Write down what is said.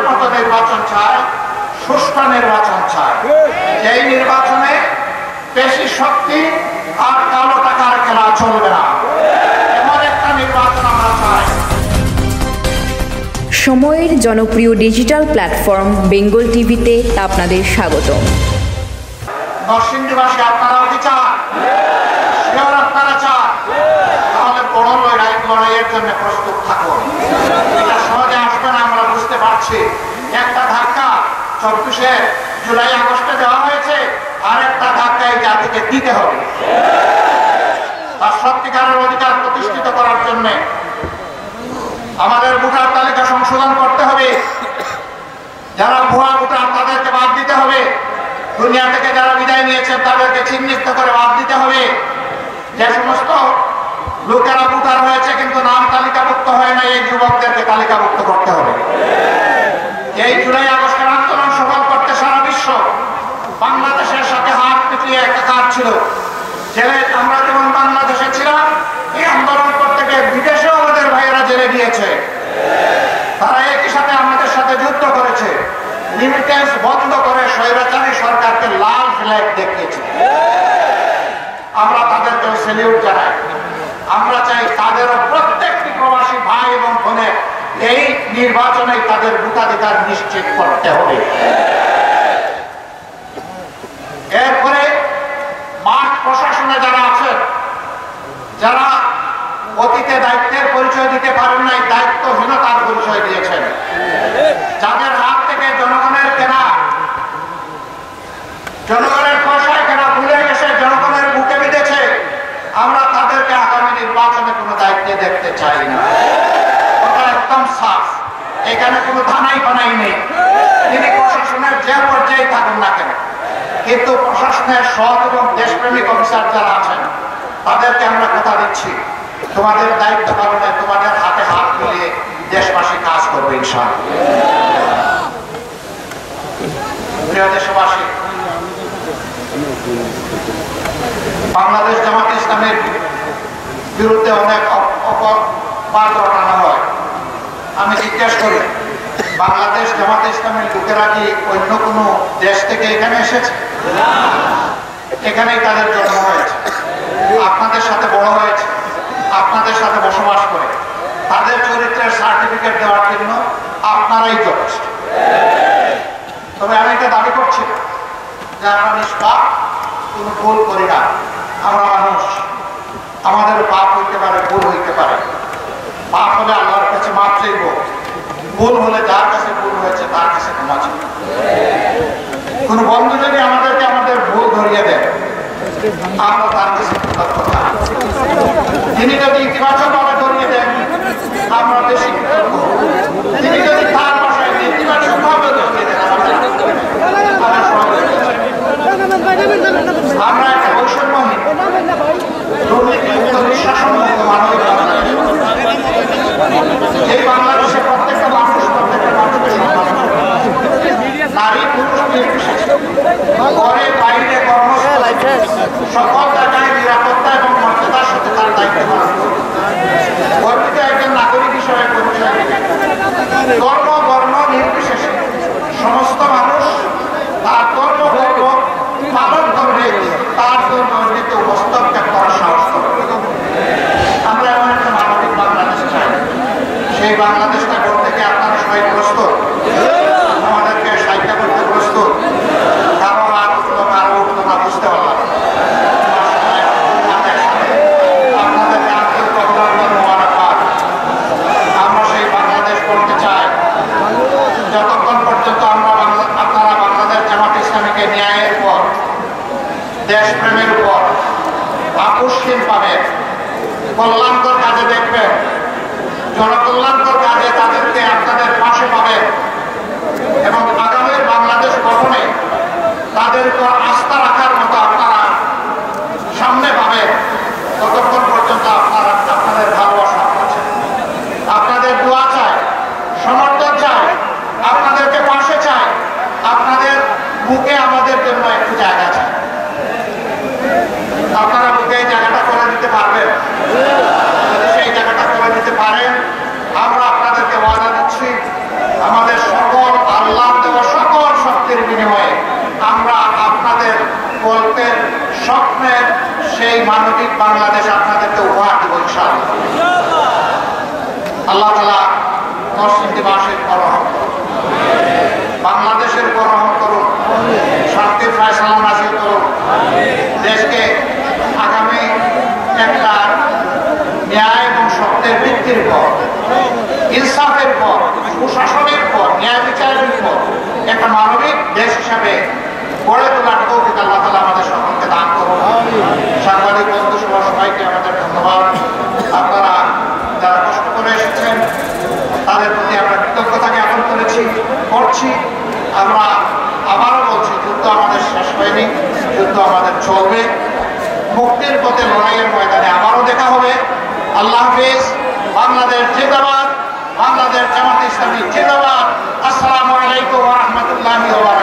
মতো নির্বাচন চায়, সুষ্ঠু নির্বাচন চায়, যেই নির্বাচনে পেশি শক্তি আর কালো টাকার খেলা চলবে না, এমন একটা নির্বাচন আমরা চাই। সময়ের জনপ্রিয় ডিজিটাল প্ল্যাটফর্ম বেঙ্গল টিভিতে আপনাদের স্বাগত। নরসিংদীবাসী আপনারাও কি চান? শিওর আপনারা চান? তাহলে বড় লড়াইয়ের জন্য প্রস্তুত থাকুন। এটা সহজে আসবে না, আমরা বুঝতে পারছি। একটা ধাক্কা 24শে জুলাই আগস্টে দেওয়া হয়েছে, আর একটা ধাক্কা এই জাতিকে দিতে হবে। তার সত্যিকারের অধিকার প্রতিষ্ঠিত করার জন্য আমাদের ভোটার তালিকা সংশোধন করতে হবে। যারা ভুয়া ভোটার তাদেরকে বাদ দিতে হবে। দুনিয়া থেকে যারা বিদায় নিয়েছেন তাদেরকে চিহ্নিত করে বাদ দিতে হবে। যে সমস্ত লোকেরা ভোটার হয়েছে কিন্তু নাম তালিকাভুক্ত হয় না, এই যুবকদেরকে তালিকাভুক্ত করতে হবে। এই জুলাই আগস্টের আন্দোলন সফল করতে সারা বিশ্ব বাংলাদেশের সাথে হাত মিটিয়ে একাকার ছিল। আমরা যেমন বাংলাদেশে ছিলাম, এই আন্দোলন করতে গিয়ে বিদেশেও আমাদের ভাইয়েরা জেলে গিয়েছে। তারা একই সাথে আমাদের সাথে যুদ্ধ করেছে, লিমিটেন্স বন্ধ করে স্বৈরাচারী সরকারকে লাল ফ্ল্যাগ দেখিয়েছে। আমরা তাদেরকেও সেলিউট জানাই। আমরা চাই তাদেরও প্রত্যেকটি প্রবাসী ভাই এবং বোনের এই নির্বাচনে তাদের ভোটাধিকার নিশ্চিত করতে হবে। এরপরে মাঠ প্রশাসনে যারা আছেন, যারা অতীতে দায়িত্বের পরিচয় দিতে পারেন নাই, দায়িত্বহীনতার পরিচয় দিয়েছেন, যাদের হাত থেকে জনগণের কেনা, জনগণের পয়সায় কেনা ভুলে গেছে, জনগণের বুকে বিঁধেছে, আমরা তাদেরকে আগামী নির্বাচনে কোনো দায়িত্বে দেখতে চাই না। ওটা একদম সাফ, এখানে কোনো ধানাই বানাই নেই। তিনি প্রশাসনের যে পর্যায়ে থাকুন না কেন, কিন্তু প্রশাসনের সৎ এবং দেশপ্রেমিক অফিসার যারা আছেন তাদেরকে আমরা কথা দিচ্ছি, তোমাদের দায়িত্ব পালনে তোমাদের হাতে হাত মিলিয়ে দেশবাসী কাজ করবে ইনশাআল্লাহ। প্রিয় দেশবাসী, বাংলাদেশ জামাত ইসলামের বিরুদ্ধে অনেক অপবাদ রটানো হয়। আমি জিজ্ঞেস করি, বাংলাদেশ জামাত ইসলামের লোকেরা কি অন্য কোনো দেশ থেকে এখানে এসেছে? এখানেই তাদের জন্ম হয়েছে, আপনাদের সাথে বড় হয়েছে, আপনাদের সাথে বসবাস করে। তাদের চরিত্রের সার্টিফিকেট দেওয়ার জন্য আপনারাই যথেষ্ট। তবে আমি এটা দাবি করছি যে আমরা নিষ্পাপ, কোনো ভুল করি না। আমরা মানুষ, আমাদের পাপ হইতে পারে, ভুল হইতে পারে। পাপ হলে আল্লাহর কাছে মাপ চাইব, ভুল হলে যার কাছে ভুল হয়েছে তার কাছে ক্ষমা চাইব। কোন বন্ধু যদি আমাদেরকে আমাদের ভুল ধরিয়ে দেয়, আমরা তার কাছে কৃতজ্ঞ থাকি। তিনি যদি ইতিবাচক ভাবে ধরিয়ে দেন, আমরা বেশি কৃতজ্ঞ। তিনি যদি তার ভাষায় নেতিবাচক ভাবে ধরিয়ে দেন, আমরা একটা বৈষম্যহীন, দুর্নীতিমুক্ত, বিশ্বাসমুক্ত মানবিক বাংলাদেশ, এই বাংলাদেশে প্রত্যেকটা মানুষকে সম্মান করে, নারী পুরুষ নির্বিশেষে, ঘরে বাইরে কর্মস্থলে সকল জায়গায় নিরাপত্তা এবং মর্যাদার সাথে তার দায়িত্ব পালন করে। গর্বিত একজন নাগরিক হিসেবে পরিচয় দিবে। ধর্ম বর্ণ নির্বিশেষে সমস্ত মানুষ তার ধর্ম পালন করবে, তার জন্য অন্যকে হস্তক্ষেপ করার সাহস করবে। আমরা এমন একটা মানবিক বাংলাদেশ চাই। সেই বাংলাদেশটা করতে গিয়ে আপনারা সবাই প্রস্তুত? আমাদেরকে সাহায্য করতে প্রস্তুত? কারো হাত উঠলো, কারো উঠলো না, বুঝতে পারলাম। আপনাদেরকে আন্তরিক অভিনন্দন, মোবারকবাদ। আমরা সেই বাংলাদেশ করতে চাই। যতক্ষণ পর্যন্ত আপনারা বাংলাদেশ জামাত ইসলামীকে ন্যায়ের উপর, দেশপ্রেমের উপর আপোষহীন পাবেন, কল্যাণকর কাজে দেখবেন, জনকল্যাণকর কাজে তাদেরকে আপনাদের পাশে পাবেন এবং আগামীর বাংলাদেশ গঠনে তাদের উপর আস্থা রাখার মতো আপনারা সামনে পাবেন, ততক্ষণ পর্যন্ত আপনাদের ভালোবাসা আছে, আপনাদের দোয়া চাই, সমর্থন চাই, আপনাদেরকে পাশে চাই, আপনাদের বুকে আমাদের জন্য একটু জায়গা চাই। আপনারা বুকে এই জায়গাটা করে দিতে পারবেন? যদি সেই জায়গাটা করে দিতে পারেন, আমরা আপনাদেরকে ওয়াদা দিচ্ছি আমাদের সকল বাংলাদেশ আপনাদেরকে উপহার দেব ইনশাআল্লাহ। আল্লাহ তাআলা মুসলিম দিবসের রহম করুন, বাংলাদেশের উপর রহম করুন, শান্তির ফয়সালা নাযিল করুন, দেশকে আগামী একটা ন্যায় এবং সত্যের ভিত্তির পর, ইনসাফের পর, সুশাসনের পর, ন্যায় বিচারের পর একটা মানবিক দেশ হিসাবে গড়ে তোলার তৌফিক আল্লাহ তাআলা আমাদের সকলকে দান করুন। সাংবাদিক বন্ধু সবাইকে আমাদের ধন্যবাদ। আপনারা যারা কষ্ট করে এসেছেন তাদের প্রতি আমরা কৃতজ্ঞতা জ্ঞাপন করছি। আমরা আবারও বলছি, যুদ্ধ আমাদের শেষ হয়নি, যুদ্ধ আমাদের চলবে। মুক্তির পথে লড়াইয়ের ময়দানে আবারও দেখা হবে। আল্লাহ হাফেজ। বাংলাদেশ জিন্দাবাদ, বাংলাদেশ জামাত ইসলামী জিন্দাবাদ। আসসালামু আলাইকুম ওয়া রাহমাতুল্লাহি ওয়া বারাকাতুহু।